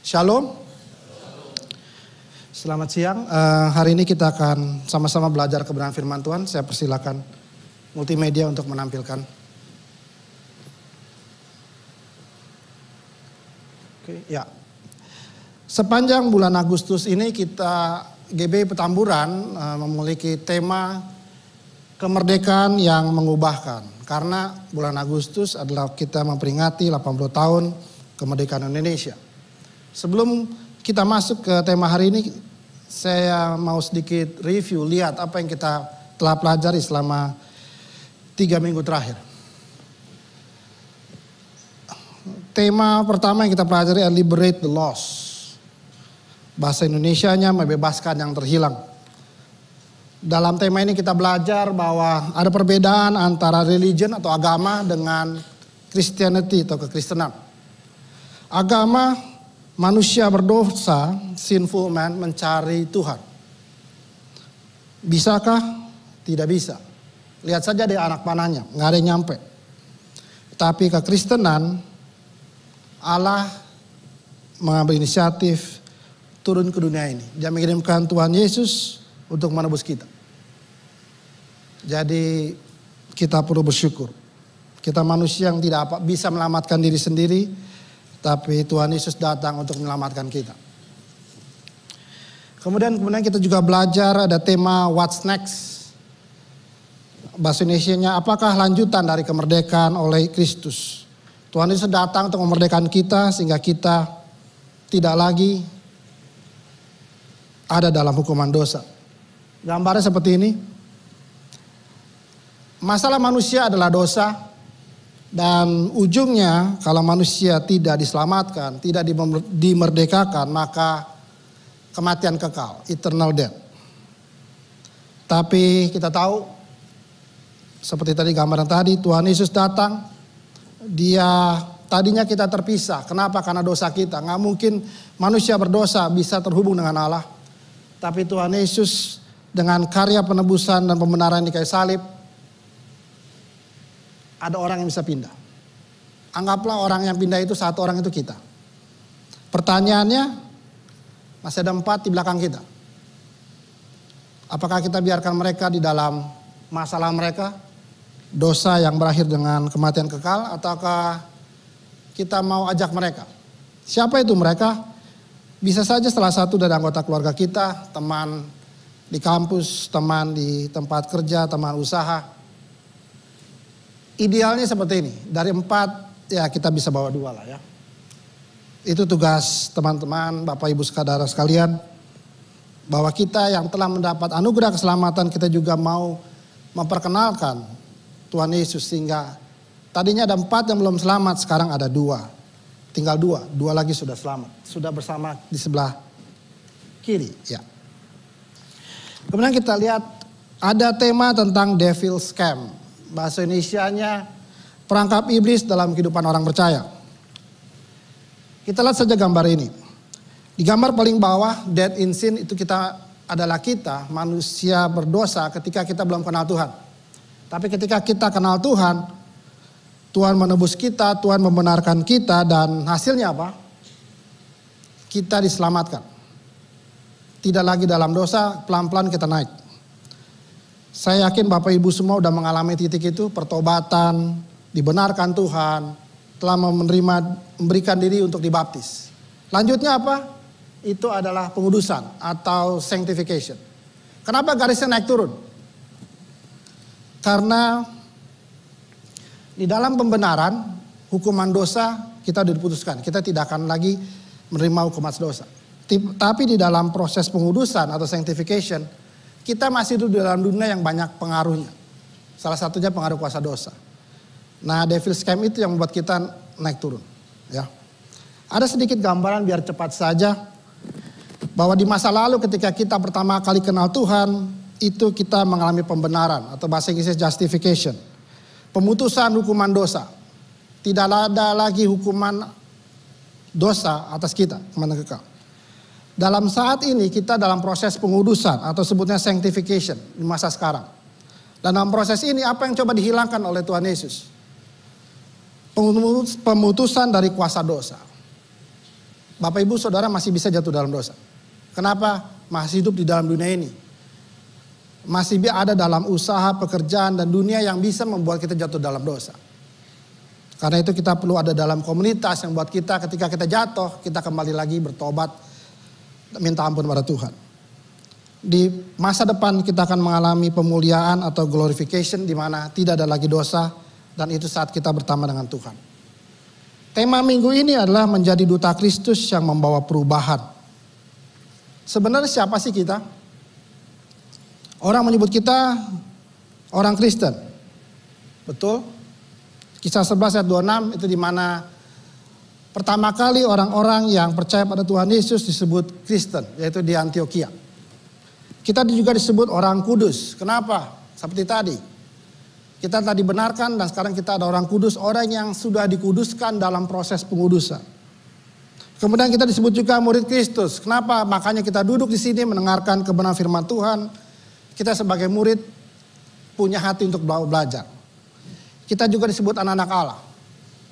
Shalom. Selamat siang. Hari ini kita akan sama-sama belajar kebenaran firman Tuhan. Saya persilakan multimedia untuk menampilkan. Oke, ya. Sepanjang bulan Agustus ini kita GBI Petamburan memiliki tema kemerdekaan yang mengubahkan. Karena bulan Agustus adalah kita memperingati 80 tahun kemerdekaan Indonesia. Sebelum kita masuk ke tema hari ini, saya mau sedikit review, lihat apa yang kita telah pelajari selama 3 minggu terakhir. Tema pertama yang kita pelajari adalah Liberate the Lost. Bahasa Indonesianya membebaskan yang terhilang. Dalam tema ini kita belajar bahwa ada perbedaan antara religion atau agama dengan Christianity atau kekristenan. Agama, manusia berdosa, sinful man, mencari Tuhan. Bisakah? Tidak bisa. Lihat saja di anak panahnya, nggak ada yang nyampe. Tapi kekristenan, Allah mengambil inisiatif turun ke dunia ini. Dia mengirimkan Tuhan Yesus untuk menebus kita. Jadi kita perlu bersyukur. Kita manusia yang tidak bisa menyelamatkan diri sendiri, tapi Tuhan Yesus datang untuk menyelamatkan kita. Kemudian kita juga belajar ada tema What's Next. Bahasa Indonesianya, apakah lanjutan dari kemerdekaan oleh Kristus. Tuhan Yesus datang untuk memerdekakan kita sehingga kita tidak lagi ada dalam hukuman dosa. Gambarnya seperti ini. Masalah manusia adalah dosa. Dan ujungnya kalau manusia tidak diselamatkan, tidak dimerdekakan, maka kematian kekal, eternal death. Tapi kita tahu, seperti tadi gambaran tadi, Tuhan Yesus datang, dia tadinya kita terpisah. Kenapa? Karena dosa kita. Nggak mungkin manusia berdosa bisa terhubung dengan Allah. Tapi Tuhan Yesus dengan karya penebusan dan pembenaran di kayu salib, ada orang yang bisa pindah. Anggaplah orang yang pindah itu satu orang itu kita. Pertanyaannya, masih ada 4 di belakang kita. Apakah kita biarkan mereka di dalam masalah mereka, dosa yang berakhir dengan kematian kekal, ataukah kita mau ajak mereka? Siapa itu mereka? Bisa saja salah satu dari anggota keluarga kita, teman di kampus, teman di tempat kerja, teman usaha. Idealnya seperti ini, dari 4 ya kita bisa bawa 2 lah ya. Itu tugas teman-teman, Bapak Ibu saudara sekalian. Bahwa kita yang telah mendapat anugerah keselamatan, kita juga mau memperkenalkan Tuhan Yesus. Sehingga tadinya ada 4 yang belum selamat, sekarang ada 2. Tinggal 2 lagi sudah selamat. Sudah bersama di sebelah kiri ya. Kemudian kita lihat ada tema tentang devil scam. Bahasa Indonesianya perangkap iblis dalam kehidupan orang percaya. Kita lihat saja gambar ini. Di gambar paling bawah, dead in sin, itu adalah kita, manusia berdosa ketika kita belum kenal Tuhan. Tapi ketika kita kenal Tuhan, Tuhan menebus kita, Tuhan membenarkan kita, dan hasilnya apa? Kita diselamatkan. Tidak lagi dalam dosa, pelan-pelan kita naik. Saya yakin Bapak Ibu semua sudah mengalami titik itu, pertobatan, dibenarkan Tuhan, telah memberikan diri untuk dibaptis. Lanjutnya apa? Itu adalah pengudusan atau sanctification. Kenapa garisnya naik turun? Karena di dalam pembenaran, hukuman dosa kita sudah diputuskan. Kita tidak akan lagi menerima hukuman dosa. Tapi di dalam proses pengudusan atau sanctification, kita masih hidup dalam dunia yang banyak pengaruhnya. Salah satunya pengaruh kuasa dosa. Nah, devil scam itu yang membuat kita naik turun. Ya. Ada sedikit gambaran biar cepat saja. Bahwa di masa lalu ketika kita pertama kali kenal Tuhan, itu kita mengalami pembenaran atau bahasa Inggrisnya justification. Pemutusan hukuman dosa. Tidak ada lagi hukuman dosa atas kita, kemana kekal. Dalam saat ini kita dalam proses pengudusan atau sebutnya sanctification di masa sekarang. Dan dalam proses ini apa yang coba dihilangkan oleh Tuhan Yesus? Pemutusan dari kuasa dosa. Bapak Ibu Saudara masih bisa jatuh dalam dosa. Kenapa? Masih hidup di dalam dunia ini. Masih ada dalam usaha, pekerjaan, dan dunia yang bisa membuat kita jatuh dalam dosa. Karena itu kita perlu ada dalam komunitas yang buat kita ketika kita jatuh, kita kembali lagi bertobat, minta ampun pada Tuhan. Di masa depan kita akan mengalami pemuliaan atau glorification di mana tidak ada lagi dosa, dan itu saat kita bertambah dengan Tuhan. Tema minggu ini adalah menjadi duta Kristus yang membawa perubahan. Sebenarnya siapa sih kita? Orang menyebut kita orang Kristen. Betul? Kisah 11 ayat 26 itu di mana pertama kali orang-orang yang percaya pada Tuhan Yesus disebut Kristen, yaitu di Antioquia. Kita juga disebut orang kudus. Kenapa? Seperti tadi. Kita telah dibenarkan dan sekarang kita ada orang kudus, orang yang sudah dikuduskan dalam proses pengudusan. Kemudian kita disebut juga murid Kristus. Kenapa? Makanya kita duduk di sini mendengarkan kebenaran firman Tuhan. Kita sebagai murid punya hati untuk belajar. Kita juga disebut anak-anak Allah.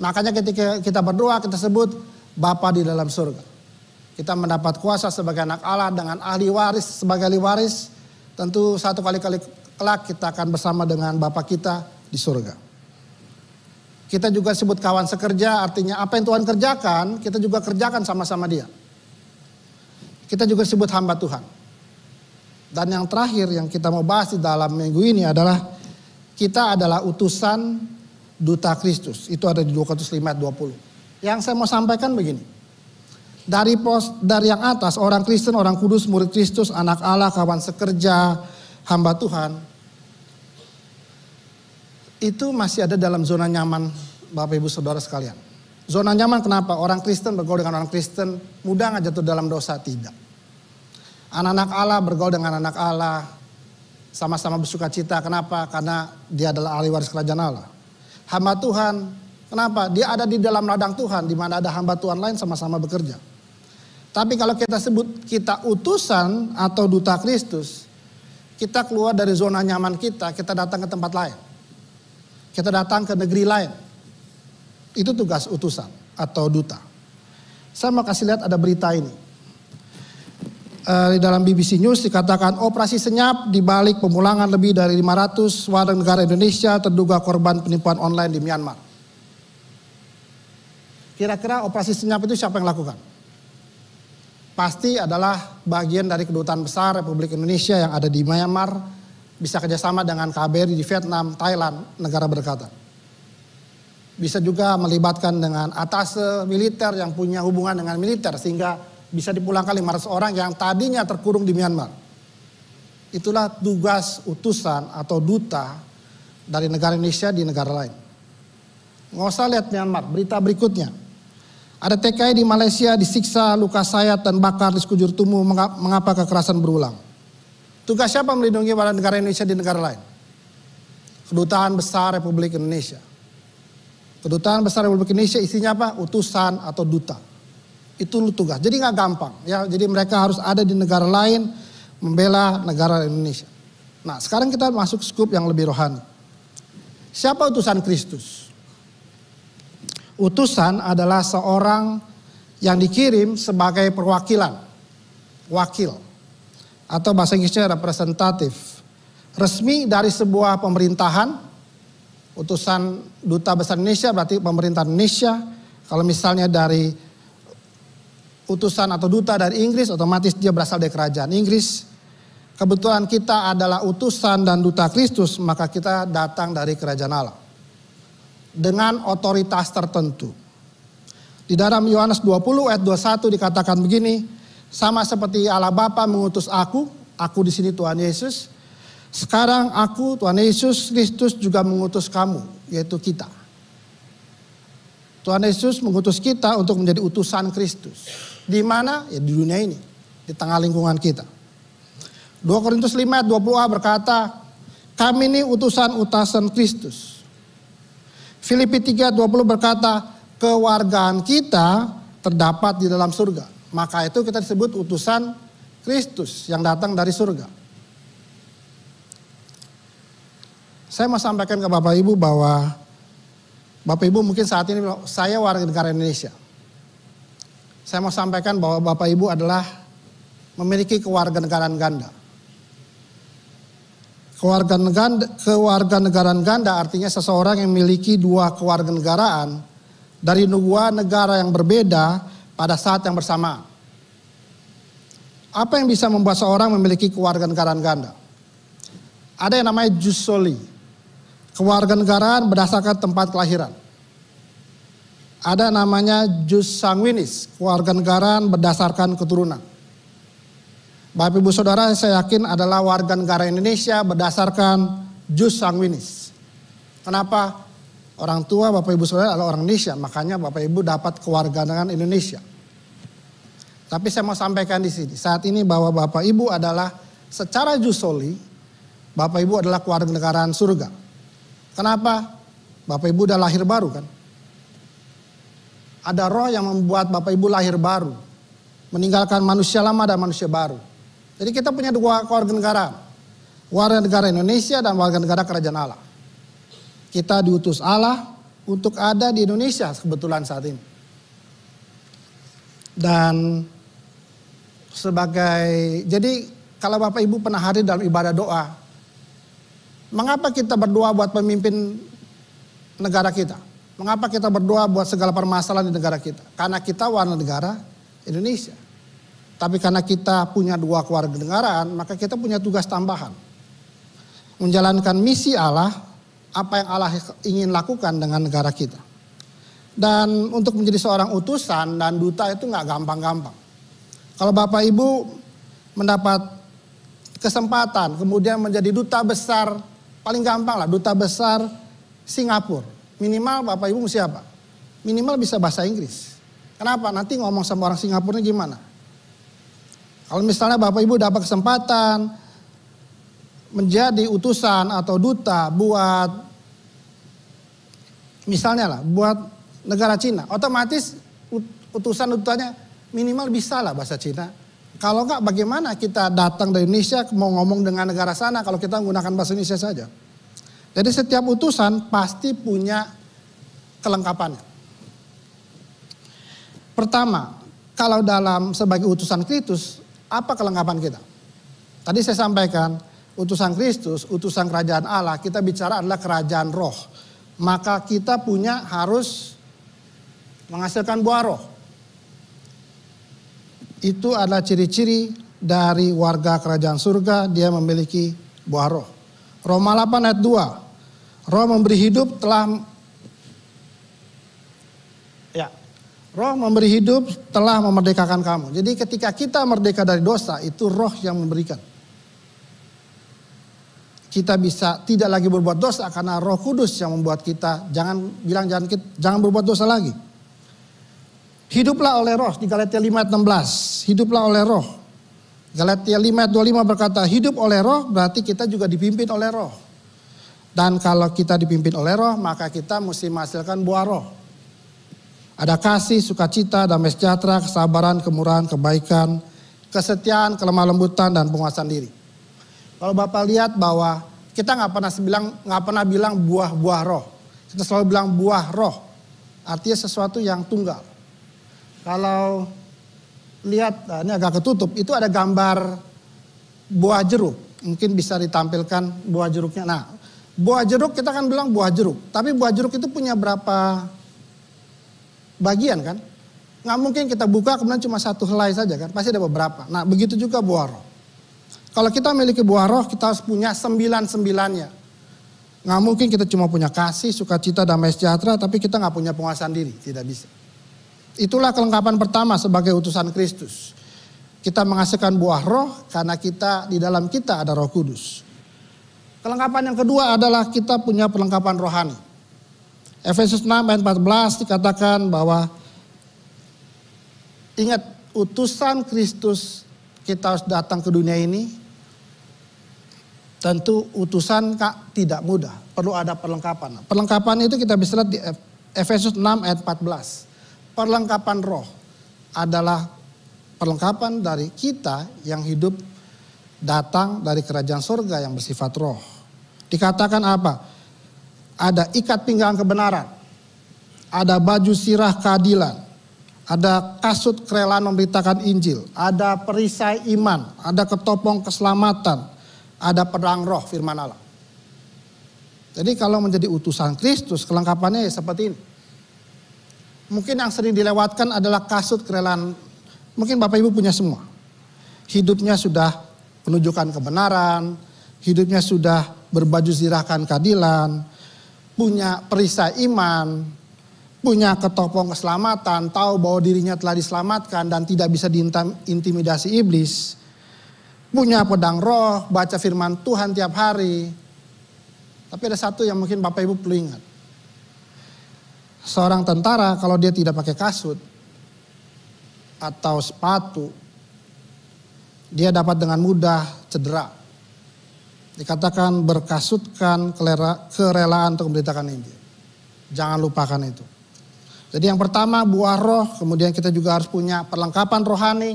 Makanya ketika kita berdoa kita sebut Bapa di dalam surga. Kita mendapat kuasa sebagai anak Allah dengan ahli waris sebagai ahli waris. Tentu satu kali kelak kita akan bersama dengan Bapa kita di surga. Kita juga sebut kawan sekerja, artinya apa yang Tuhan kerjakan, kita juga kerjakan sama-sama Dia. Kita juga sebut hamba Tuhan. Dan yang terakhir yang kita mau bahas di dalam minggu ini adalah kita adalah utusan duta Kristus. Itu ada di 2 Korintus 5 ayat 20. Yang saya mau sampaikan begini. Dari yang atas, orang Kristen, orang kudus, murid Kristus, anak Allah, kawan sekerja, hamba Tuhan, itu masih ada dalam zona nyaman Bapak Ibu Saudara sekalian. Zona nyaman kenapa? Orang Kristen bergaul dengan orang Kristen, mudah nggak jatuh dalam dosa? Tidak. Anak-anak Allah bergaul dengan anak Allah, sama-sama bersuka cita. Kenapa? Karena dia adalah ahli waris kerajaan Allah. Hamba Tuhan, kenapa? Dia ada di dalam ladang Tuhan, di mana ada hamba Tuhan lain sama-sama bekerja. Tapi kalau kita sebut kita utusan atau duta Kristus, kita keluar dari zona nyaman kita datang ke tempat lain. Kita datang ke negeri lain. Itu tugas utusan atau duta. Saya mau kasih lihat ada berita ini. Di dalam BBC News dikatakan operasi senyap di balik pemulangan lebih dari 500 warga negara Indonesia terduga korban penipuan online di Myanmar. Kira-kira operasi senyap itu siapa yang lakukan? Pasti adalah bagian dari kedutaan besar Republik Indonesia yang ada di Myanmar, bisa kerjasama dengan KBRI di Vietnam, Thailand, negara berdekatan. Bisa juga melibatkan dengan atase militer yang punya hubungan dengan militer sehingga bisa dipulangkan 500 orang yang tadinya terkurung di Myanmar. Itulah tugas utusan atau duta dari negara Indonesia di negara lain. Nggak usah lihat Myanmar, berita berikutnya. Ada TKI di Malaysia disiksa, luka sayat dan bakar di sekujur tubuh. Mengapa kekerasan berulang? Tugas siapa melindungi warga negara Indonesia di negara lain? Kedutaan Besar Republik Indonesia. Kedutaan Besar Republik Indonesia isinya apa? Utusan atau duta. Itu tugas. Jadi nggak gampang ya. Jadi mereka harus ada di negara lain membela negara Indonesia. Nah sekarang kita masuk skup yang lebih rohani. Siapa utusan Kristus? Utusan adalah seorang yang dikirim sebagai perwakilan, wakil, atau bahasa Inggrisnya representatif, resmi dari sebuah pemerintahan. Utusan Duta Besar Indonesia berarti pemerintah Indonesia. Kalau misalnya dari utusan atau duta dari Inggris, otomatis dia berasal dari kerajaan Inggris. Kebetulan kita adalah utusan dan duta Kristus, maka kita datang dari kerajaan Allah. Dengan otoritas tertentu. Di dalam Yohanes 20 ayat 21 dikatakan begini, sama seperti Allah Bapa mengutus aku di sini Tuhan Yesus, sekarang aku Tuhan Yesus Kristus juga mengutus kamu, yaitu kita. Tuhan Yesus mengutus kita untuk menjadi utusan Kristus. Di mana? Ya di dunia ini, di tengah lingkungan kita. 2 Korintus 5 ayat 20a berkata, kami ini utusan Kristus. Filipi 3:20 berkata, kewargaan kita terdapat di dalam surga. Maka itu kita disebut utusan Kristus yang datang dari surga. Saya mau sampaikan ke Bapak Ibu bahwa Bapak Ibu mungkin saat ini saya warga negara Indonesia. Saya mau sampaikan bahwa Bapak Ibu adalah memiliki kewarganegaraan ganda. Kewarganegaraan ganda artinya seseorang yang memiliki dua kewarganegaraan dari dua negara yang berbeda pada saat yang bersamaan. Apa yang bisa membuat seorang memiliki kewarganegaraan ganda? Ada yang namanya jus soli, kewarganegaraan berdasarkan tempat kelahiran. Ada namanya jus sanguinis, kewarganegaraan berdasarkan keturunan. Bapak Ibu Saudara, saya yakin adalah warga negara Indonesia berdasarkan jus sanguinis. Kenapa? Orang tua Bapak Ibu Saudara adalah orang Indonesia, makanya Bapak Ibu dapat kewarganegaraan Indonesia. Tapi saya mau sampaikan di sini, saat ini bahwa Bapak Ibu adalah secara jus soli, Bapak Ibu adalah kewarganegaraan surga. Kenapa? Bapak Ibu udah lahir baru kan? Ada roh yang membuat Bapak Ibu lahir baru. Meninggalkan manusia lama dan manusia baru. Jadi kita punya dua kewarganegaraan. Warga negara Indonesia dan warga negara kerajaan Allah. Kita diutus Allah untuk ada di Indonesia kebetulan saat ini. Dan jadi kalau Bapak Ibu pernah hadir dalam ibadah doa. Mengapa kita berdoa buat pemimpin negara kita? Mengapa kita berdoa buat segala permasalahan di negara kita? Karena kita warga negara Indonesia. Tapi karena kita punya dua kewarganegaraan, maka kita punya tugas tambahan. Menjalankan misi Allah, apa yang Allah ingin lakukan dengan negara kita. Dan untuk menjadi seorang utusan dan duta itu nggak gampang-gampang. Kalau Bapak Ibu mendapat kesempatan kemudian menjadi duta besar, paling gampang lah duta besar Singapura. Minimal Bapak Ibu mesti apa? Minimal bisa bahasa Inggris. Kenapa? Nanti ngomong sama orang Singapura gimana? Kalau misalnya Bapak Ibu dapat kesempatan menjadi utusan atau duta buat misalnya lah buat negara Cina, otomatis utusan dutanya minimal bisa lah bahasa Cina. Kalau enggak bagaimana kita datang dari Indonesia mau ngomong dengan negara sana kalau kita menggunakan bahasa Indonesia saja. Jadi setiap utusan pasti punya kelengkapannya. Pertama, kalau dalam sebagai utusan Kristus, apa kelengkapan kita? Tadi saya sampaikan, utusan Kristus, utusan kerajaan Allah, kita bicara adalah kerajaan roh. Maka kita harus menghasilkan buah roh. Itu adalah ciri-ciri dari warga kerajaan surga, dia memiliki buah roh. Roma 8 ayat 2. Roh memberi hidup Roh memberi hidup telah memerdekakan kamu. Jadi ketika kita merdeka dari dosa, itu roh yang memberikan. Kita bisa tidak lagi berbuat dosa karena Roh Kudus yang membuat kita jangan berbuat dosa lagi. Hiduplah oleh roh di Galatia 5 ayat 16. Hiduplah oleh roh. Galatia 5 ayat 25 berkata hidup oleh roh berarti kita juga dipimpin oleh roh. Dan kalau kita dipimpin oleh roh maka kita mesti menghasilkan buah roh. Ada kasih, sukacita, damai sejahtera, kesabaran, kemurahan, kebaikan, kesetiaan, kelemah lembutan dan penguasaan diri. Kalau Bapak lihat bahwa kita nggak pernah bilang buah-buah roh. Kita selalu bilang buah roh. Artinya sesuatu yang tunggal. Kalau lihat, ini agak ketutup, itu ada gambar buah jeruk. Mungkin bisa ditampilkan buah jeruknya. Nah, buah jeruk kita kan bilang buah jeruk. Tapi buah jeruk itu punya berapa bagian kan? Nggak mungkin kita buka kemudian cuma satu helai saja kan? Pasti ada beberapa. Nah, begitu juga buah roh. Kalau kita memiliki buah roh, kita harus punya 9-9-nya. Nggak mungkin kita cuma punya kasih, sukacita, damai sejahtera, tapi kita nggak punya penguasaan diri. Tidak bisa. Itulah kelengkapan pertama sebagai utusan Kristus. Kita menghasilkan buah roh karena di dalam kita ada Roh Kudus. Kelengkapan yang kedua adalah kita punya perlengkapan rohani. Efesus 6 ayat 14 dikatakan bahwa ingat utusan Kristus kita harus datang ke dunia ini. Tentu utusan tidak mudah, perlu ada perlengkapan. Perlengkapan itu kita bisa lihat di Efesus 6 ayat 14. Perlengkapan roh adalah perlengkapan dari kita yang hidup datang dari kerajaan surga yang bersifat roh. Dikatakan apa? Ada ikat pinggang kebenaran, ada baju sirah keadilan, ada kasut kerelaan memberitakan Injil, ada perisai iman, ada ketopong keselamatan, ada pedang roh firman Allah. Jadi kalau menjadi utusan Kristus, kelengkapannya ya seperti ini. Mungkin yang sering dilewatkan adalah kasut kerelaan. Mungkin Bapak Ibu punya semua. Hidupnya sudah menunjukkan kebenaran, hidupnya sudah berbaju zirahkan keadilan, punya perisai iman, punya ketopong keselamatan, tahu bahwa dirinya telah diselamatkan dan tidak bisa diintimidasi iblis. Punya pedang roh, baca firman Tuhan tiap hari. Tapi ada satu yang mungkin Bapak Ibu perlu ingat. Seorang tentara kalau dia tidak pakai kasut atau sepatu, dia dapat dengan mudah cedera. Dikatakan berkasutkan kerelaan untuk memberitakan Injil. Jangan lupakan itu. Jadi yang pertama buah roh, kemudian kita juga harus punya perlengkapan rohani.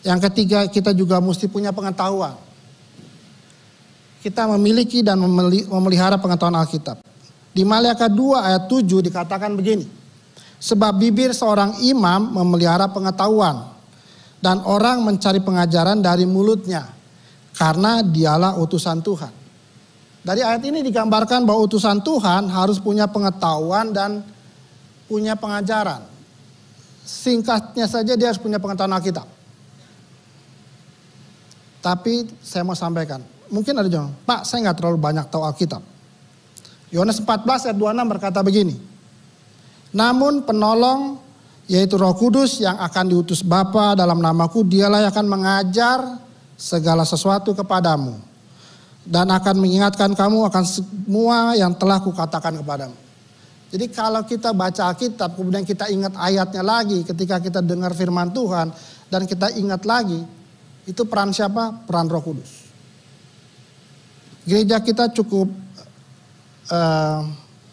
Yang ketiga kita juga mesti punya pengetahuan. Kita memiliki dan memelihara pengetahuan Alkitab. Di Maliaka 2 ayat 7 dikatakan begini. Sebab bibir seorang imam memelihara pengetahuan dan orang mencari pengajaran dari mulutnya karena dialah utusan Tuhan. Dari ayat ini digambarkan bahwa utusan Tuhan harus punya pengetahuan dan punya pengajaran. Singkatnya saja dia harus punya pengetahuan Alkitab. Tapi saya mau sampaikan, mungkin ada yang, Pak saya nggak terlalu banyak tahu Alkitab. Yohanes 14 ayat 26 berkata begini. Namun penolong yaitu Roh Kudus yang akan diutus Bapa dalam namaku, dialah yang akan mengajar segala sesuatu kepadamu. Dan akan mengingatkan kamu akan semua yang telah kukatakan kepadamu. Jadi kalau kita baca Alkitab kemudian kita ingat ayatnya lagi ketika kita dengar firman Tuhan dan kita ingat lagi, itu peran siapa? Peran Roh Kudus. Gereja kita cukup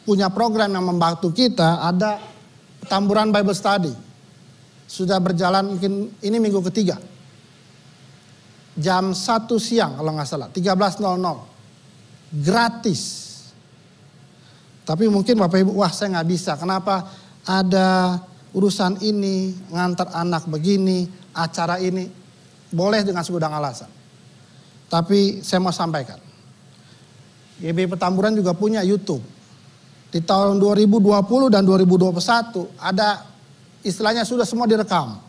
punya program yang membantu kita, ada Petamburan Bible Study. Sudah berjalan mungkin ini minggu ketiga. Jam 1 siang kalau nggak salah, 13.00. Gratis. Tapi mungkin Bapak Ibu, wah saya nggak bisa. Kenapa? Ada urusan ini, ngantar anak begini, acara ini. Boleh dengan segudang alasan. Tapi saya mau sampaikan. GBI Petamburan juga punya YouTube. Di tahun 2020 dan 2021 ada istilahnya sudah semua direkam.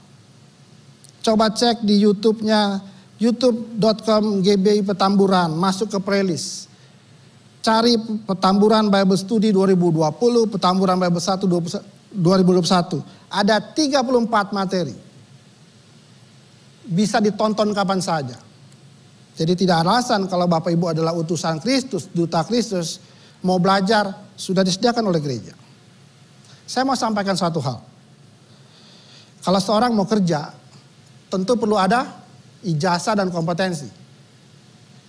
Coba cek di YouTube-nya youtube.com GBI Petamburan, masuk ke playlist. Cari Petamburan Bible Study 2020, Petamburan Bible 1 2021. Ada 34 materi. Bisa ditonton kapan saja. Jadi tidak ada alasan kalau Bapak Ibu adalah utusan Kristus, duta Kristus, mau belajar, sudah disediakan oleh gereja. Saya mau sampaikan satu hal. Kalau seorang mau kerja, tentu perlu ada ijazah dan kompetensi.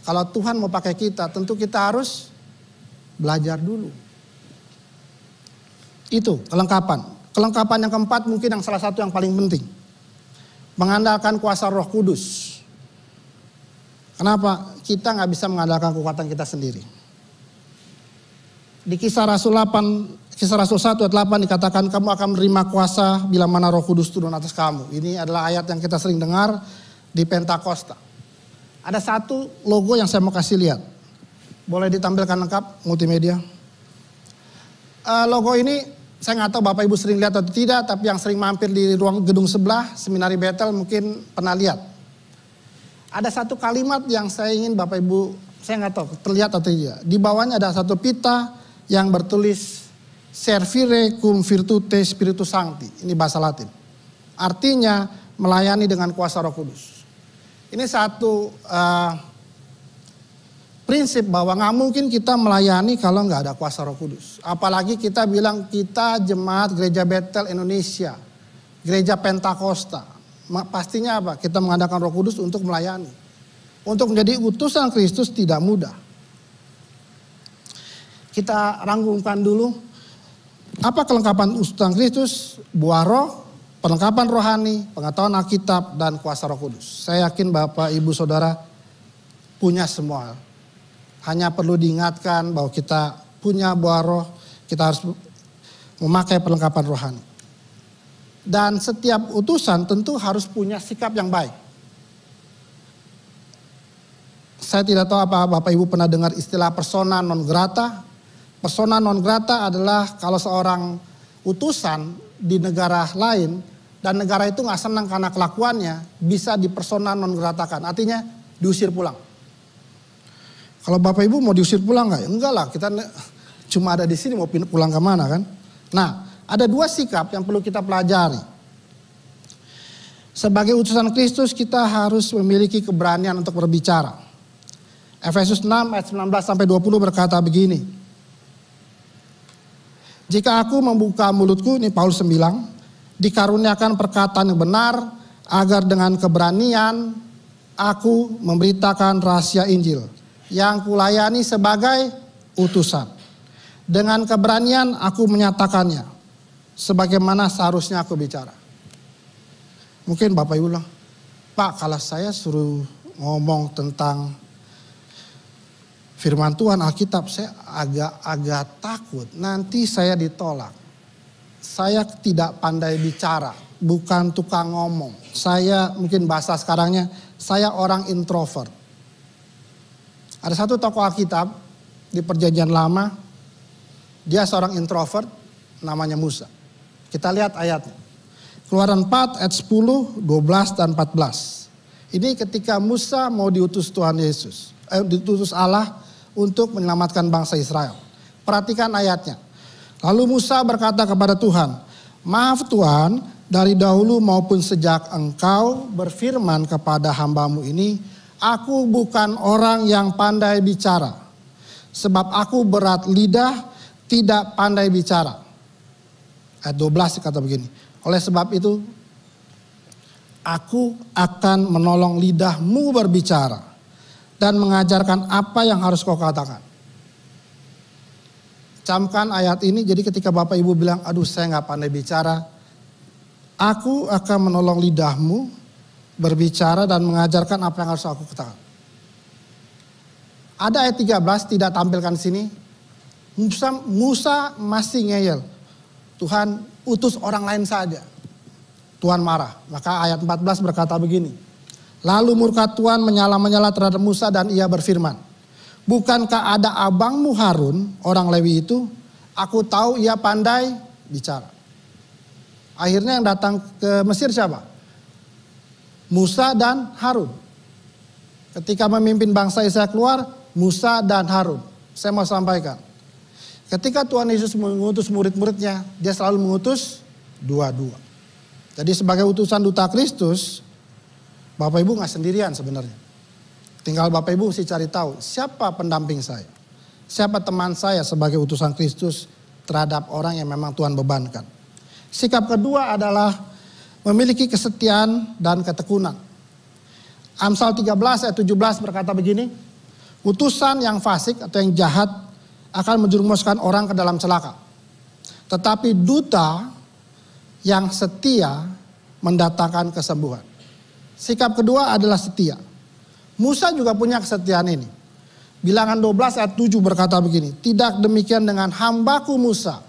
Kalau Tuhan mau pakai kita, tentu kita harus belajar dulu. Itu kelengkapan. Kelengkapan yang keempat mungkin yang salah satu yang paling penting. Mengandalkan kuasa Roh Kudus. Kenapa? Kita nggak bisa mengandalkan kekuatan kita sendiri. Di Kisah Rasul 1 ayat 8 dikatakan kamu akan menerima kuasa bila mana Roh Kudus turun atas kamu. Ini adalah ayat yang kita sering dengar di Pentakosta. Ada satu logo yang saya mau kasih lihat. Boleh ditampilkan lengkap multimedia. Logo ini saya nggak tahu Bapak Ibu sering lihat atau tidak, tapi yang sering mampir di ruang gedung sebelah Seminari Bethel mungkin pernah lihat. Ada satu kalimat yang saya ingin Bapak Ibu, saya nggak tahu terlihat atau tidak. Di bawahnya ada satu pita yang bertulis Servire cum virtute Spiritus Sancti. Ini bahasa Latin. Artinya melayani dengan kuasa Roh Kudus. Ini satu prinsip bahwa nggak mungkin kita melayani kalau nggak ada kuasa Roh Kudus. Apalagi kita bilang kita jemaat Gereja Bethel Indonesia, Gereja Pentakosta. Pastinya apa? Kita mengadakan Roh Kudus untuk melayani. Untuk menjadi utusan Kristus tidak mudah. Kita ranggungkan dulu. Apa kelengkapan utusan Kristus? Buah roh, perlengkapan rohani, pengetahuan Alkitab, dan kuasa Roh Kudus. Saya yakin Bapak, Ibu, Saudara punya semua. Hanya perlu diingatkan bahwa kita punya buah roh, kita harus memakai perlengkapan rohani. Dan setiap utusan tentu harus punya sikap yang baik. Saya tidak tahu apa Bapak Ibu pernah dengar istilah persona non grata. Persona non grata adalah kalau seorang utusan di negara lain dan negara itu nggak senang karena kelakuannya, bisa dipersona non gratakan. Artinya diusir pulang. Kalau Bapak Ibu mau diusir pulang nggak? Enggak lah, kita cuma ada di sini, mau pulang kemana kan? Nah, ada dua sikap yang perlu kita pelajari. Sebagai utusan Kristus kita harus memiliki keberanian untuk berbicara. Efesus 6 ayat 19 sampai 20 berkata begini. Jika aku membuka mulutku, ini Paulus bilang, dikaruniakan perkataan yang benar, agar dengan keberanian aku memberitakan rahasia Injil yang kulayani sebagai utusan. Dengan keberanian aku menyatakannya, sebagaimana seharusnya aku bicara. Mungkin Bapak Ibu bilang, Pak, kalau saya suruh ngomong tentang firman Tuhan Alkitab, saya agak takut. Nanti saya ditolak. Saya tidak pandai bicara, bukan tukang ngomong. Saya mungkin bahasa sekarangnya, saya orang introvert. Ada satu tokoh Alkitab di Perjanjian Lama, dia seorang introvert, namanya Musa. Kita lihat ayatnya. Keluaran 4 ayat 10, 12 dan 14. Ini ketika Musa mau diutus Tuhan Yesus, diutus Allah untuk menyelamatkan bangsa Israel. Perhatikan ayatnya. Lalu Musa berkata kepada Tuhan, maaf Tuhan, dari dahulu maupun sejak engkau berfirman kepada hambamu ini, aku bukan orang yang pandai bicara. Sebab aku berat lidah, tidak pandai bicara. Ayat 12 kata begini. Oleh sebab itu, aku akan menolong lidahmu berbicara dan mengajarkan apa yang harus kau katakan. Camkan ayat ini, jadi ketika Bapak Ibu bilang, aduh saya gak pandai bicara, aku akan menolong lidahmu berbicara dan mengajarkan apa yang harus aku katakan. Ada ayat 13 tidak tampilkan sini. Musa masih ngeyel. Tuhan utus orang lain saja. Tuhan marah. Maka ayat 14 berkata begini. Lalu murka Tuhan menyala-menyala terhadap Musa dan ia berfirman. Bukankah ada abangmu Harun, orang Lewi itu? Aku tahu ia pandai bicara. Akhirnya yang datang ke Mesir siapa? Musa dan Harun. Ketika memimpin bangsa Israel keluar, Musa dan Harun. Saya mau sampaikan. Ketika Tuhan Yesus mengutus murid-muridnya, dia selalu mengutus dua-dua. Jadi sebagai utusan duta Kristus, Bapak Ibu gak sendirian sebenarnya. Tinggal Bapak Ibu mesti cari tahu siapa pendamping saya. Siapa teman saya sebagai utusan Kristus terhadap orang yang memang Tuhan bebankan. Sikap kedua adalah memiliki kesetiaan dan ketekunan. Amsal 13 ayat 17 berkata begini. Utusan yang fasik atau yang jahat akan menjerumuskan orang ke dalam celaka. Tetapi duta yang setia mendatangkan kesembuhan. Sikap kedua adalah setia. Musa juga punya kesetiaan ini. Bilangan 12 ayat 7 berkata begini. Tidak demikian dengan hambaku Musa.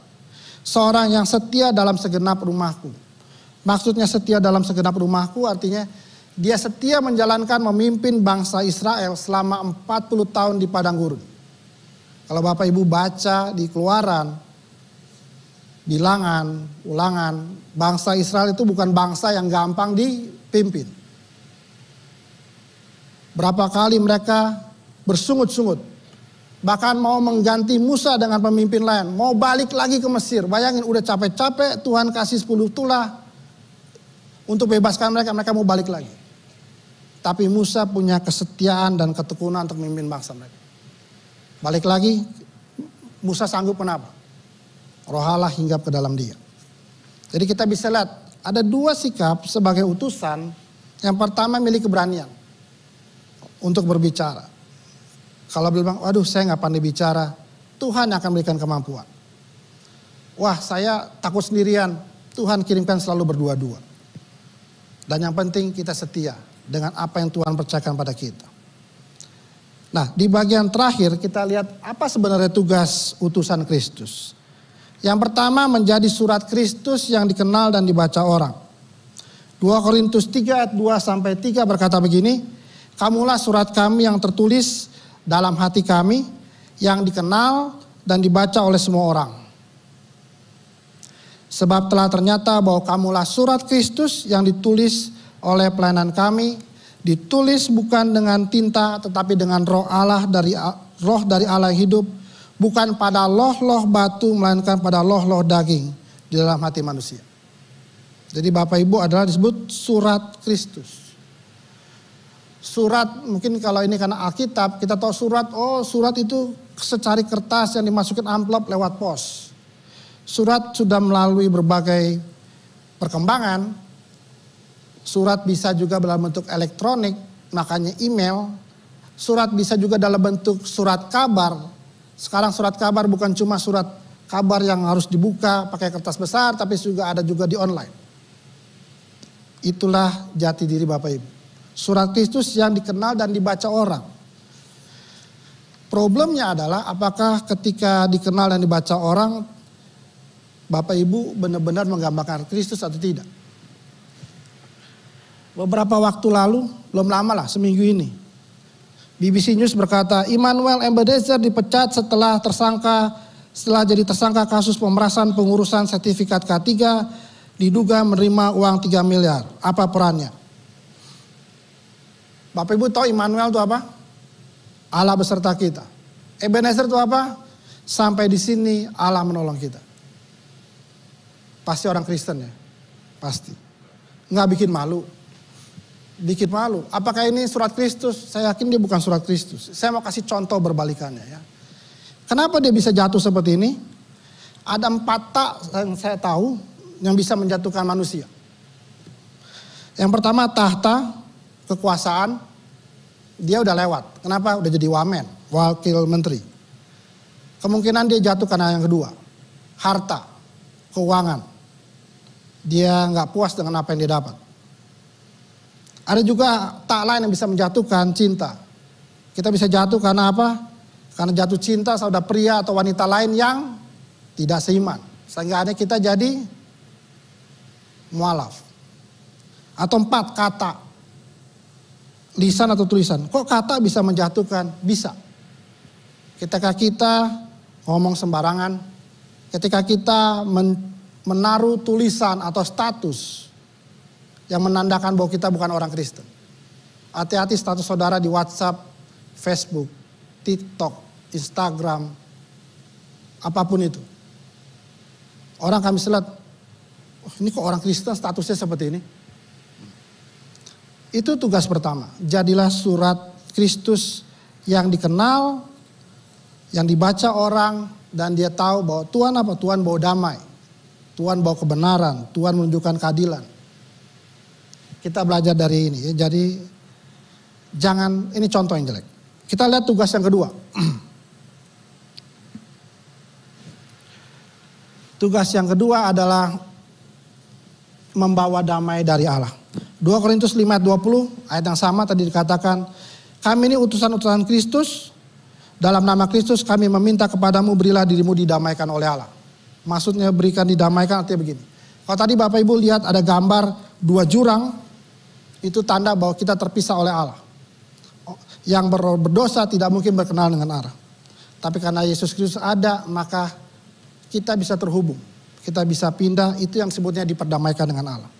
Seorang yang setia dalam segenap rumahku. Maksudnya setia dalam segenap rumahku artinya dia setia menjalankan memimpin bangsa Israel selama 40 tahun di padang gurun. Kalau Bapak Ibu baca di Keluaran, Bilangan, Ulangan, bangsa Israel itu bukan bangsa yang gampang dipimpin. Berapa kali mereka bersungut-sungut. Bahkan mau mengganti Musa dengan pemimpin lain. Mau balik lagi ke Mesir. Bayangin udah capek-capek Tuhan kasih 10 tulah. Untuk bebaskan mereka, mereka mau balik lagi. Tapi Musa punya kesetiaan dan ketekunan untuk memimpin bangsa mereka. Balik lagi, Musa sanggup kenapa? Roh Allah hinggap ke dalam dia. Jadi kita bisa lihat, ada dua sikap sebagai utusan. Yang pertama milik keberanian untuk berbicara. Kalau bilang, waduh saya gak pandai bicara, Tuhan akan berikan kemampuan. Wah saya takut sendirian, Tuhan kirimkan selalu berdua-dua. Dan yang penting kita setia dengan apa yang Tuhan percayakan pada kita. Nah di bagian terakhir kita lihat apa sebenarnya tugas utusan Kristus. Yang pertama menjadi surat Kristus yang dikenal dan dibaca orang. 2 Korintus 3 ayat 2-3 berkata begini, kamulah surat kami yang tertulis dalam hati kami, yang dikenal dan dibaca oleh semua orang. Sebab telah ternyata bahwa kamulah surat Kristus yang ditulis oleh pelayanan kami, ditulis bukan dengan tinta tetapi dengan roh dari Allah yang hidup, bukan pada loh-loh batu melainkan pada loh-loh daging di dalam hati manusia. Jadi Bapak Ibu adalah disebut surat Kristus. Surat, mungkin kalau ini karena Alkitab, kita tahu surat, surat itu secari kertas yang dimasukin amplop lewat pos. Surat sudah melalui berbagai perkembangan. Surat bisa juga dalam bentuk elektronik, makanya email. Surat bisa juga dalam bentuk surat kabar. Sekarang surat kabar bukan cuma surat kabar yang harus dibuka pakai kertas besar, tapi juga ada juga di online. Itulah jati diri Bapak Ibu. Surat Kristus yang dikenal dan dibaca orang. Problemnya adalah apakah ketika dikenal dan dibaca orang, Bapak Ibu benar-benar menggambarkan Kristus atau tidak. Beberapa waktu lalu, belum lama lah, seminggu ini, BBC News berkata, Immanuel Ebenezer dipecat setelah jadi tersangka kasus pemerasan pengurusan sertifikat K3, diduga menerima uang 3 miliar. Apa perannya? Bapak Ibu tahu Immanuel itu apa? Allah beserta kita. Ebenezer itu apa? Sampai di sini Allah menolong kita. Pasti orang Kristen ya? Pasti. Nggak bikin malu. Bikin malu. Apakah ini surat Kristus? Saya yakin dia bukan surat Kristus. Saya mau kasih contoh berbalikannya ya. Kenapa dia bisa jatuh seperti ini? Ada 4 tak yang saya tahu yang bisa menjatuhkan manusia. Yang pertama tahta, kekuasaan, dia udah lewat. Kenapa? Udah jadi wamen, wakil menteri. Kemungkinan dia jatuh karena yang kedua. Harta, keuangan. Dia nggak puas dengan apa yang dia dapat. Ada juga tak lain yang bisa menjatuhkan cinta. Kita bisa jatuh karena apa? Karena jatuh cinta saudara pria atau wanita lain yang tidak seiman. Sehingga akhirnya kita jadi mualaf. Atau 4 kata. Lisan atau tulisan. Kok kata bisa menjatuhkan? Bisa. Ketika kita ngomong sembarangan. Ketika kita menaruh tulisan atau status yang menandakan bahwa kita bukan orang Kristen. Hati-hati status saudara di WhatsApp, Facebook, TikTok, Instagram, apapun itu. Orang kami lihat, ini kok orang Kristen statusnya seperti ini. Itu tugas pertama. Jadilah surat Kristus yang dikenal, yang dibaca orang, dan dia tahu bahwa Tuhan apa? Tuhan bawa damai. Tuhan bawa kebenaran. Tuhan menunjukkan keadilan. Kita belajar dari ini. Ya. Jadi jangan, ini contoh yang jelek. Kita lihat tugas yang kedua. Tugas yang kedua adalah membawa damai dari Allah. 2 Korintus 5 ayat 20, ayat yang sama tadi dikatakan, kami ini utusan-utusan Kristus, dalam nama Kristus kami meminta kepadamu berilah dirimu didamaikan oleh Allah. Maksudnya berikan didamaikan artinya begini. Kalau tadi Bapak Ibu lihat ada gambar 2 jurang, itu tanda bahwa kita terpisah oleh Allah. Yang berdosa tidak mungkin berkenal dengan Allah. Tapi karena Yesus Kristus ada, maka kita bisa terhubung. Kita bisa pindah, itu yang sebutnya diperdamaikan dengan Allah.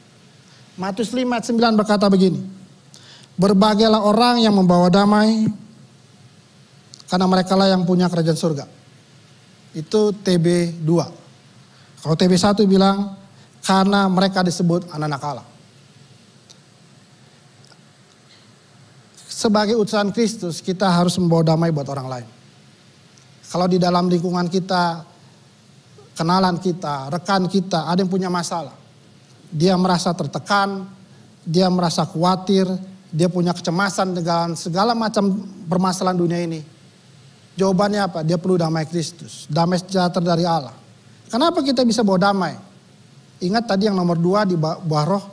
Matius 5 ayat 9 berkata begini. Berbagailah orang yang membawa damai, karena mereka lah yang punya kerajaan surga. Itu TB2. Kalau TB1 bilang, karena mereka disebut anak-anak Allah. Sebagai utusan Kristus, kita harus membawa damai buat orang lain. Kalau di dalam lingkungan kita, kenalan kita, rekan kita, ada yang punya masalah. Dia merasa tertekan, dia merasa khawatir, dia punya kecemasan dengan segala macam permasalahan dunia ini. Jawabannya apa? Dia perlu damai Kristus, damai sejahtera dari Allah. Kenapa kita bisa bawa damai? Ingat tadi yang nomor 2 di buah roh,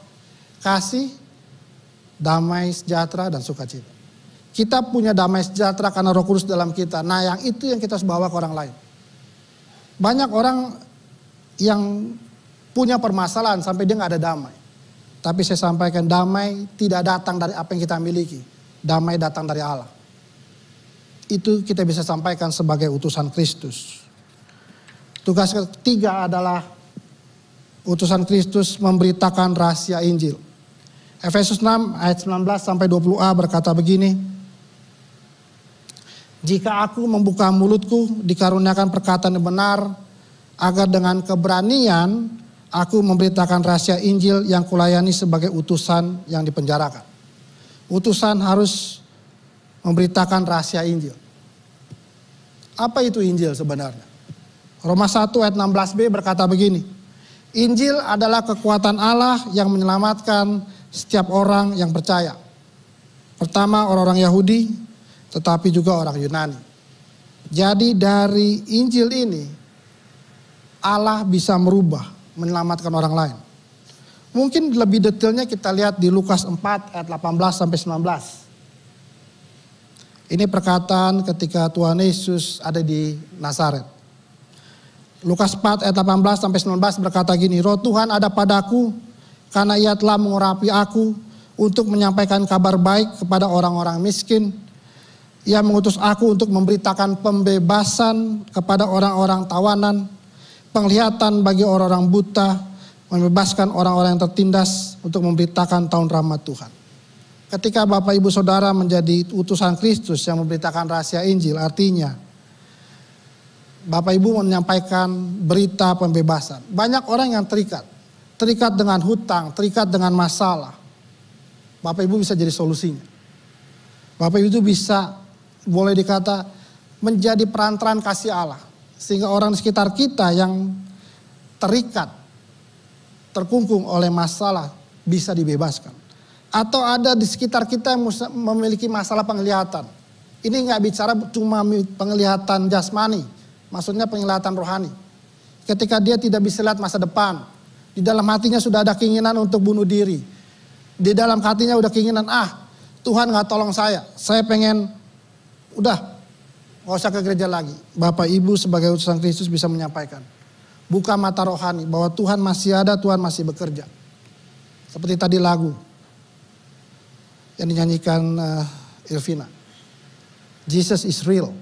kasih, damai sejahtera dan sukacita. Kita punya damai sejahtera karena Roh Kudus dalam kita. Nah yang itu yang kita harus bawa ke orang lain. Banyak orang yang punya permasalahan sampai dia nggak ada damai. Tapi saya sampaikan, damai tidak datang dari apa yang kita miliki. Damai datang dari Allah. Itu kita bisa sampaikan sebagai utusan Kristus. Tugas ketiga adalah utusan Kristus memberitakan rahasia Injil. Efesus 6 ayat 19 sampai 20a berkata begini. Jika aku membuka mulutku dikaruniakan perkataan yang benar, agar dengan keberanian aku memberitakan rahasia Injil yang kulayani sebagai utusan yang dipenjarakan. Utusan harus memberitakan rahasia Injil. Apa itu Injil sebenarnya? Roma 1 ayat 16b berkata begini. Injil adalah kekuatan Allah yang menyelamatkan setiap orang yang percaya. Pertama orang-orang Yahudi, tetapi juga orang Yunani. Jadi dari Injil ini, Allah bisa merubah, menyelamatkan orang lain. Mungkin lebih detailnya kita lihat di Lukas 4 ayat 18 sampai 19. Ini perkataan ketika Tuhan Yesus ada di Nazaret. Lukas 4 ayat 18 sampai 19 berkata gini, Roh Tuhan ada padaku karena ia telah mengurapi aku untuk menyampaikan kabar baik kepada orang-orang miskin. Ia mengutus aku untuk memberitakan pembebasan kepada orang-orang tawanan, penglihatan bagi orang-orang buta, membebaskan orang-orang yang tertindas, untuk memberitakan tahun rahmat Tuhan. Ketika Bapak Ibu Saudara menjadi utusan Kristus yang memberitakan rahasia Injil, artinya Bapak Ibu menyampaikan berita pembebasan. Banyak orang yang terikat dengan hutang, terikat dengan masalah. Bapak Ibu bisa jadi solusinya. Bapak Ibu itu bisa, boleh dikata, menjadi perantaran kasih Allah. Sehingga orang di sekitar kita yang terikat, terkungkung oleh masalah bisa dibebaskan. Atau ada di sekitar kita yang memiliki masalah penglihatan. Ini nggak bicara cuma penglihatan jasmani, maksudnya penglihatan rohani. Ketika dia tidak bisa lihat masa depan, di dalam hatinya sudah ada keinginan untuk bunuh diri. Di dalam hatinya udah keinginan, Tuhan nggak tolong saya pengen, udah nggak usah ke gereja lagi. Bapak Ibu sebagai utusan Kristus bisa menyampaikan, buka mata rohani bahwa Tuhan masih ada, Tuhan masih bekerja. Seperti tadi lagu yang dinyanyikan Elvina. Jesus is real.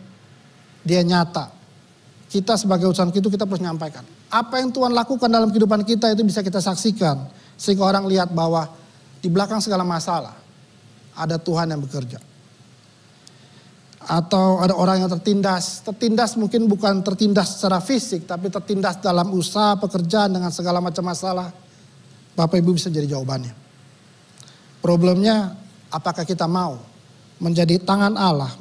Dia nyata. Kita sebagai utusan itu kita harus menyampaikan. Apa yang Tuhan lakukan dalam kehidupan kita itu bisa kita saksikan. Sehingga orang lihat bahwa di belakang segala masalah ada Tuhan yang bekerja. Atau ada orang yang tertindas. Tertindas mungkin bukan tertindas secara fisik, tapi tertindas dalam usaha, pekerjaan dengan segala macam masalah. Bapak Ibu bisa jadi jawabannya. Problemnya, apakah kita mau menjadi tangan Allah,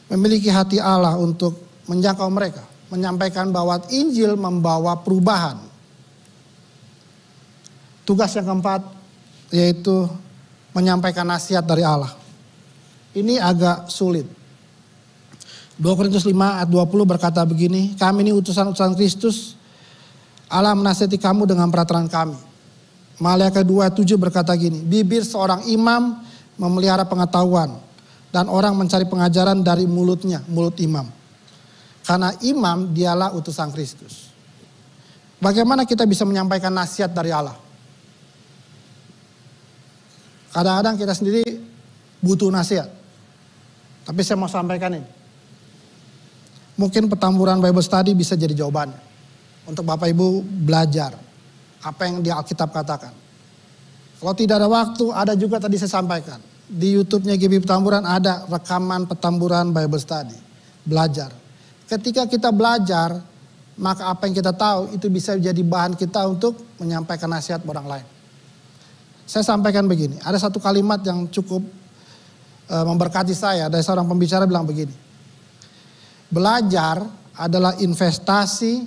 memiliki hati Allah untuk menjangkau mereka, menyampaikan bahwa Injil membawa perubahan. Tugas yang keempat yaitu menyampaikan nasihat dari Allah. Ini agak sulit. 2 Korintus 5 ayat 20 berkata begini, kami ini utusan-utusan Kristus, Allah menasihati kamu dengan peraturan kami. Maliaka 2:7 berkata gini, bibir seorang imam memelihara pengetahuan dan orang mencari pengajaran dari mulutnya, mulut imam. Karena imam dialah utusan Kristus. Bagaimana kita bisa menyampaikan nasihat dari Allah? Kadang-kadang kita sendiri butuh nasihat. Tapi saya mau sampaikan ini. Mungkin Petamburan Bible Study bisa jadi jawabannya. Untuk Bapak Ibu belajar apa yang di Alkitab katakan. Kalau tidak ada waktu, ada juga tadi saya sampaikan. Di YouTube-nya GB Petamburan ada rekaman Petamburan Bible Study. Belajar. Ketika kita belajar, maka apa yang kita tahu itu bisa jadi bahan kita untuk menyampaikan nasihat orang lain. Saya sampaikan begini, ada satu kalimat yang cukup memberkati saya. Ada seorang pembicara bilang begini. Belajar adalah investasi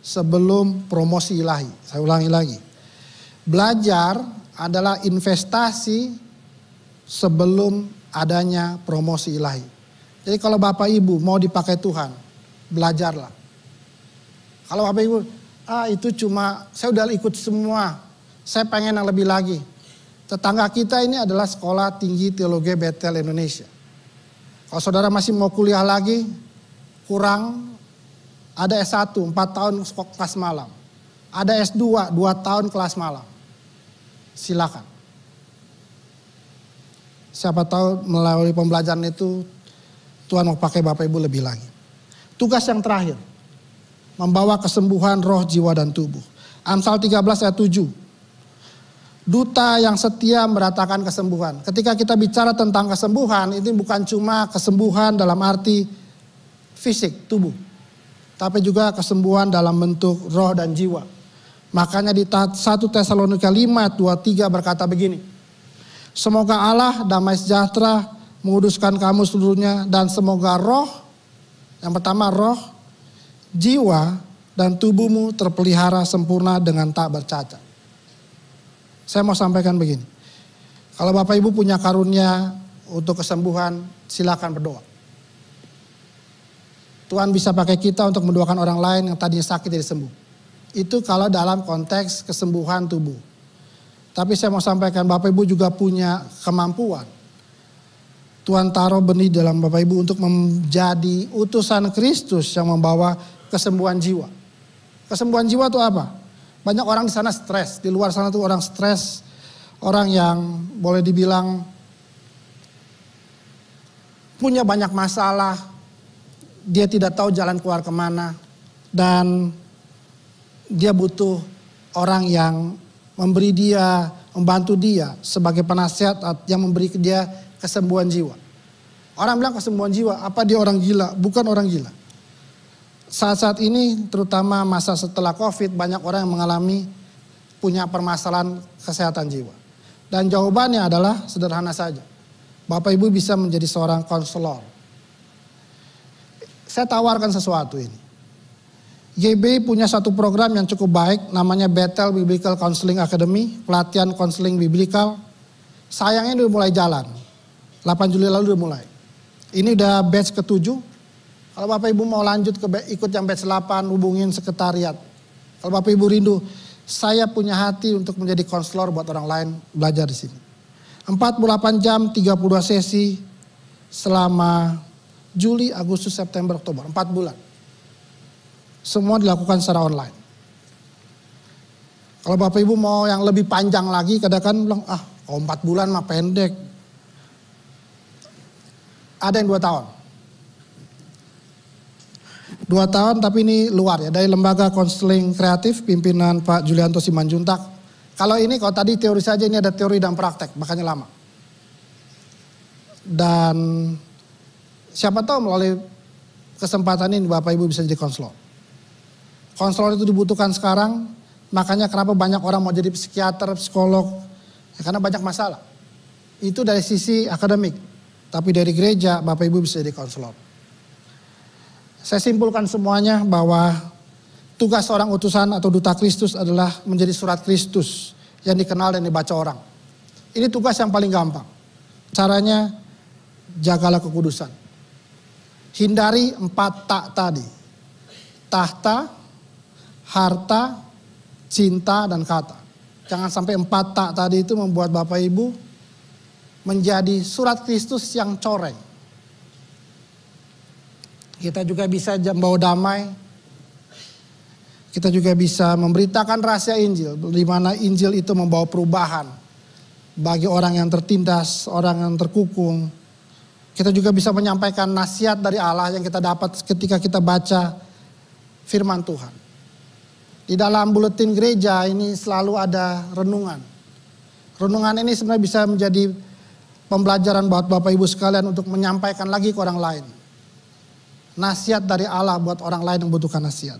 sebelum promosi ilahi. Saya ulangi lagi. Belajar adalah investasi sebelum adanya promosi ilahi. Jadi kalau Bapak Ibu mau dipakai Tuhan, belajarlah. Kalau Bapak Ibu, itu cuma saya udah ikut semua, saya pengen yang lebih lagi. Tetangga kita ini adalah Sekolah Tinggi Teologi Bethel Indonesia. Kalau saudara masih mau kuliah lagi, kurang Ada S1, 4 tahun kelas malam. Ada S2, 2 tahun kelas malam. Silakan. Siapa tahu melalui pembelajaran itu Tuhan mau pakai Bapak Ibu lebih lagi. Tugas yang terakhir, membawa kesembuhan roh, jiwa, dan tubuh. Amsal 13 ayat 7. Duta yang setia meratakan kesembuhan. Ketika kita bicara tentang kesembuhan, ini bukan cuma kesembuhan dalam arti fisik, tubuh. Tapi juga kesembuhan dalam bentuk roh dan jiwa. Makanya di 1 Tesalonika 5 ayat 23 berkata begini. Semoga Allah damai sejahtera menguduskan kamu seluruhnya, dan semoga roh, yang pertama roh, jiwa, dan tubuhmu terpelihara sempurna dengan tak bercacat. Saya mau sampaikan begini. Kalau Bapak Ibu punya karunia untuk kesembuhan, silakan berdoa. Tuhan bisa pakai kita untuk mendoakan orang lain yang tadinya sakit jadi sembuh. Itu kalau dalam konteks kesembuhan tubuh. Tapi saya mau sampaikan Bapak Ibu juga punya kemampuan. Tuhan taruh benih dalam Bapak Ibu untuk menjadi utusan Kristus yang membawa kesembuhan jiwa. Kesembuhan jiwa itu apa? Banyak orang di sana stres, di luar sana tuh orang stres. Orang yang boleh dibilang punya banyak masalah. Dia tidak tahu jalan keluar kemana. Dan dia butuh orang yang memberi dia, membantu dia sebagai penasihat yang memberi dia kesembuhan jiwa. Orang bilang kesembuhan jiwa, apa dia orang gila? Bukan orang gila. Saat-saat ini terutama masa setelah COVID banyak orang yang mengalami punya permasalahan kesehatan jiwa. Dan jawabannya adalah sederhana saja. Bapak Ibu bisa menjadi seorang konselor. Saya tawarkan sesuatu ini. YB punya satu program yang cukup baik, namanya Bethel Biblical Counseling Academy, pelatihan konseling biblical. Sayangnya udah mulai jalan, 8 Juli lalu udah mulai. Ini udah batch ke-7, kalau Bapak Ibu mau lanjut ikut yang batch 8, hubungin sekretariat. Kalau Bapak Ibu rindu, saya punya hati untuk menjadi konselor buat orang lain belajar di sini. 48 jam, 32 sesi selama Juli, Agustus, September, Oktober, 4 bulan. Semua dilakukan secara online. Kalau Bapak Ibu mau yang lebih panjang lagi, kadang-kadang bilang, kalau 4 bulan mah pendek. Ada yang 2 tahun. 2 tahun tapi ini luar ya, dari Lembaga Konseling Kreatif, pimpinan Pak Julianto Simanjuntak. Kalau tadi teori saja, ini ada teori dan praktek, makanya lama. Dan siapa tahu melalui kesempatan ini Bapak Ibu bisa jadi konselor. Konselor itu dibutuhkan sekarang, makanya kenapa banyak orang mau jadi psikiater, psikolog, ya karena banyak masalah. Itu dari sisi akademik, tapi dari gereja Bapak Ibu bisa jadi konselor. Saya simpulkan semuanya bahwa tugas seorang utusan atau duta Kristus adalah menjadi surat Kristus yang dikenal dan dibaca orang. Ini tugas yang paling gampang. Caranya, jagalah kekudusan. Hindari 4 tak tadi. Tahta, harta, cinta, dan kata. Jangan sampai 4 tak tadi itu membuat Bapak Ibu menjadi surat Kristus yang coreng. Kita juga bisa membawa damai. Kita juga bisa memberitakan rahasia Injil, di mana Injil itu membawa perubahan bagi orang yang tertindas, orang yang terkukung. Kita juga bisa menyampaikan nasihat dari Allah yang kita dapat ketika kita baca firman Tuhan. Di dalam buletin gereja ini selalu ada renungan. Renungan ini sebenarnya bisa menjadi pembelajaran buat Bapak Ibu sekalian untuk menyampaikan lagi ke orang lain. Nasihat dari Allah buat orang lain yang membutuhkan nasihat.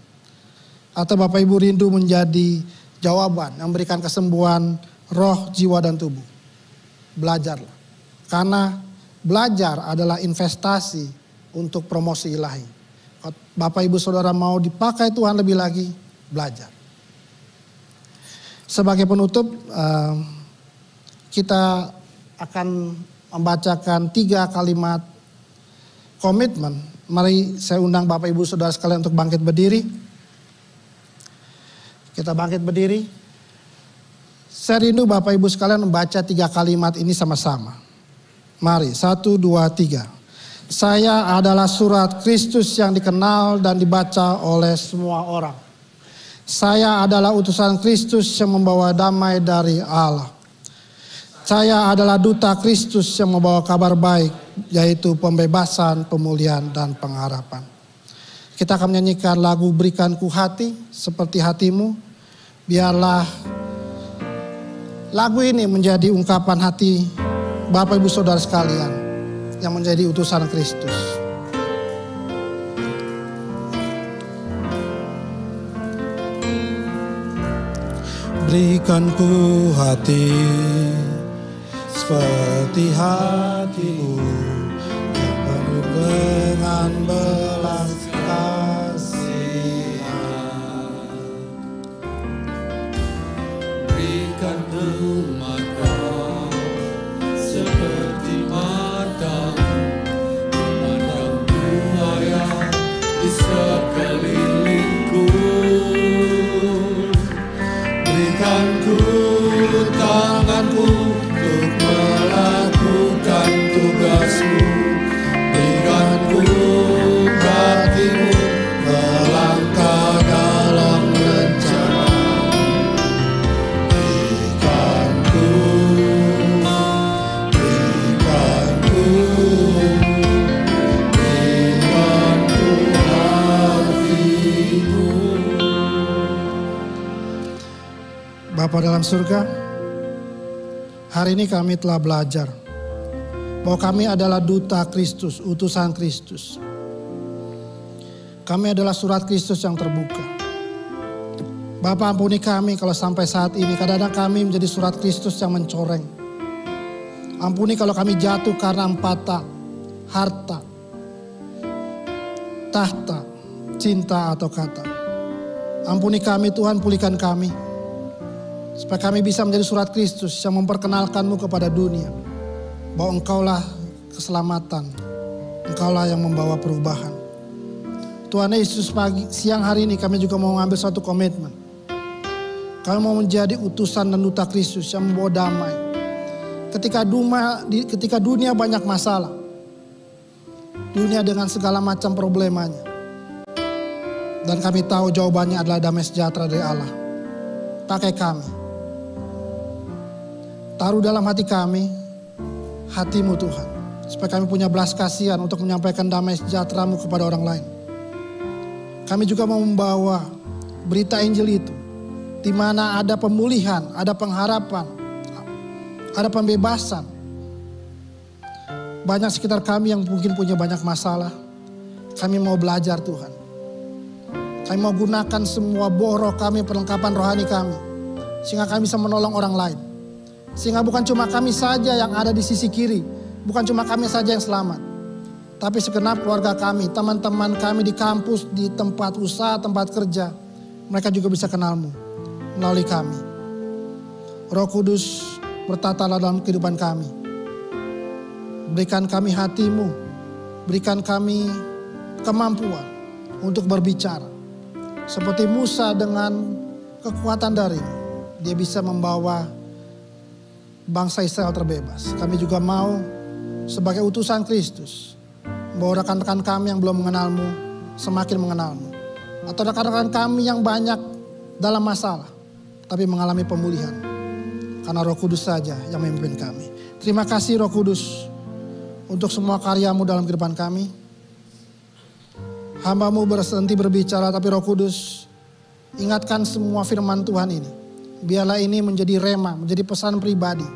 Atau Bapak Ibu rindu menjadi jawaban yang memberikan kesembuhan roh, jiwa, dan tubuh. Belajarlah. Karena belajar adalah investasi untuk promosi ilahi. Kalau Bapak Ibu Saudara mau dipakai Tuhan lebih lagi, belajar. Sebagai penutup, kita akan membacakan 3 kalimat komitmen. Mari saya undang Bapak Ibu Saudara sekalian untuk bangkit berdiri. Kita bangkit berdiri. Saya rindu Bapak Ibu sekalian membaca 3 kalimat ini sama-sama. Mari, 1, 2, 3. Saya adalah surat Kristus yang dikenal dan dibaca oleh semua orang. Saya adalah utusan Kristus yang membawa damai dari Allah. Saya adalah duta Kristus yang membawa kabar baik, yaitu pembebasan, pemulihan, dan pengharapan. Kita akan menyanyikan lagu Berikan Ku Hati Seperti Hatimu. Biarlah lagu ini menjadi ungkapan hati Bapak Ibu Saudara sekalian yang menjadi utusan Kristus. Berikan ku hati seperti hatimu yang penuh dengan belas kasihan. Berikan ku mata seperti matamu, memandang buaya di sekelilingku. Berikan ku tanganku untuk melakukan tugasmu. Berikan ku hatimu melangkah dalam rencana. Berikan ku hatimu. Bapa dalam surga, hari ini kami telah belajar bahwa kami adalah duta Kristus, utusan Kristus. Kami adalah surat Kristus yang terbuka. Bapa, ampuni kami kalau sampai saat ini kadang-kadang kami menjadi surat Kristus yang mencoreng. Ampuni kalau kami jatuh karena empata, harta, tahta, cinta atau kata. Ampuni kami Tuhan, pulihkan kami. Supaya kami bisa menjadi surat Kristus yang memperkenalkan-Mu kepada dunia. Bahwa Engkaulah keselamatan. Engkaulah yang membawa perubahan. Tuhan Yesus, siang hari ini kami juga mau mengambil suatu komitmen. Kami mau menjadi utusan dan duta Kristus yang membawa damai. Ketika dunia banyak masalah. Dunia dengan segala macam problemanya. Dan kami tahu jawabannya adalah damai sejahtera dari Allah. Pakai kami. Taruh dalam hati kami, hati-Mu Tuhan. Supaya kami punya belas kasihan untuk menyampaikan damai sejahtera-Mu kepada orang lain. Kami juga mau membawa berita Injil itu. Di mana ada pemulihan, ada pengharapan, ada pembebasan. Banyak sekitar kami yang mungkin punya banyak masalah. Kami mau belajar Tuhan. Kami mau gunakan semua boroh kami, perlengkapan rohani kami. Sehingga kami bisa menolong orang lain. Sehingga bukan cuma kami saja yang ada di sisi kiri. Bukan cuma kami saja yang selamat. Tapi segenap keluarga kami, teman-teman kami di kampus, di tempat usaha, tempat kerja. Mereka juga bisa kenal-Mu melalui kami. Roh Kudus, bertatalah dalam kehidupan kami. Berikan kami hati-Mu. Berikan kami kemampuan untuk berbicara. Seperti Musa dengan kekuatan dari-Mu. Dia bisa membawa bangsa Israel terbebas. Kami juga mau sebagai utusan Kristus membawa rekan-rekan kami yang belum mengenal-Mu semakin mengenal-Mu. Atau rekan-rekan kami yang banyak dalam masalah tapi mengalami pemulihan. Karena Roh Kudus saja yang memimpin kami. Terima kasih Roh Kudus untuk semua karya-Mu dalam kehidupan kami. Hamba-Mu berhenti berbicara tapi Roh Kudus ingatkan semua firman Tuhan ini. Biarlah ini menjadi rema, menjadi pesan pribadi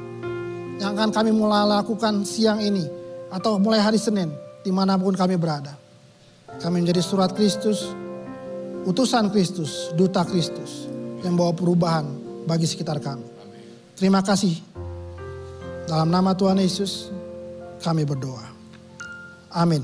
yang akan kami mulai lakukan siang ini atau mulai hari Senin dimanapun kami berada. Kami menjadi surat Kristus, utusan Kristus, duta Kristus yang bawa perubahan bagi sekitar kami. Terima kasih. Dalam nama Tuhan Yesus kami berdoa. Amin.